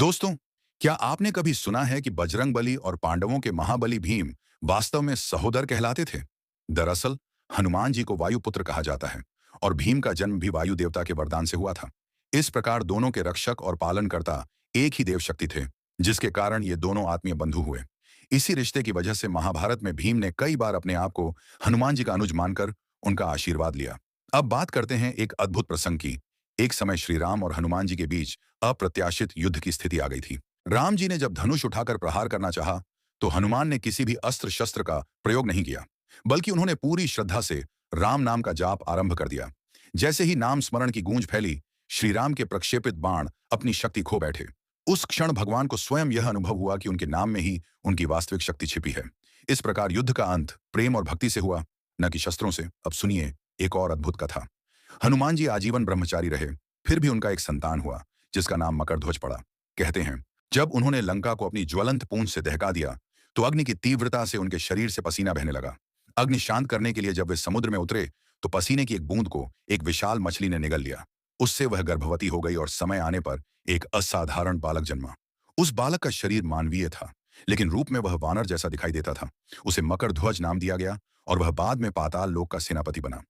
दोस्तों, क्या आपने कभी सुना है कि बजरंगबली और पांडवों के महाबली भीम वास्तव में सहोदर कहलाते थे? दरअसल हनुमान जी को वायुपुत्र कहा जाता है और भीम का जन्म भी वायु देवता के वरदान से हुआ था। इस प्रकार दोनों के रक्षक और पालनकर्ता एक ही देव शक्ति थे, जिसके कारण ये दोनों आत्मीय बंधु हुए। इसी रिश्ते की वजह से महाभारत में भीम ने कई बार अपने आप को हनुमान जी का अनुज मानकर उनका आशीर्वाद लिया। अब बात करते हैं एक अद्भुत प्रसंग की। एक समय श्री राम और हनुमान जी के बीच अप्रत्याशित युद्ध की स्थिति आ गई थी। राम जी ने जब धनुष उठाकर प्रहार करना चाहा, तो हनुमान ने किसी भी अस्त्र शस्त्र का प्रयोग नहीं किया, बल्कि उन्होंने पूरी श्रद्धा से राम नाम का जाप आरंभ कर दिया। जैसे ही नाम स्मरण की गूंज फैली, श्री राम के प्रक्षेपित बाण अपनी शक्ति खो बैठे। उस क्षण भगवान को स्वयं यह अनुभव हुआ कि उनके नाम में ही उनकी वास्तविक शक्ति छिपी है। इस प्रकार युद्ध का अंत प्रेम और भक्ति से हुआ, न कि शस्त्रों से। अब सुनिए एक और अद्भुत कथा। हनुमान जी आजीवन ब्रह्मचारी रहे, फिर भी उनका एक संतान हुआ, जिसका नाम मकरध्वज पड़ा। कहते हैं, जब उन्होंने लंका को अपनी ज्वलंत पूंछ से दहका दिया, तो अग्नि की तीव्रता से उनके शरीर से पसीना बहने लगा। अग्नि शांत करने के लिए जब वे समुद्र में उतरे, तो पसीने की एक बूंद को एक विशाल मछली ने निगल लिया। उससे वह गर्भवती हो गई और समय आने पर एक असाधारण बालक जन्मा। उस बालक का शरीर मानवीय था, लेकिन रूप में वह वानर जैसा दिखाई देता था। उसे मकरध्वज नाम दिया गया और वह बाद में पाताल लोक का सेनापति बना।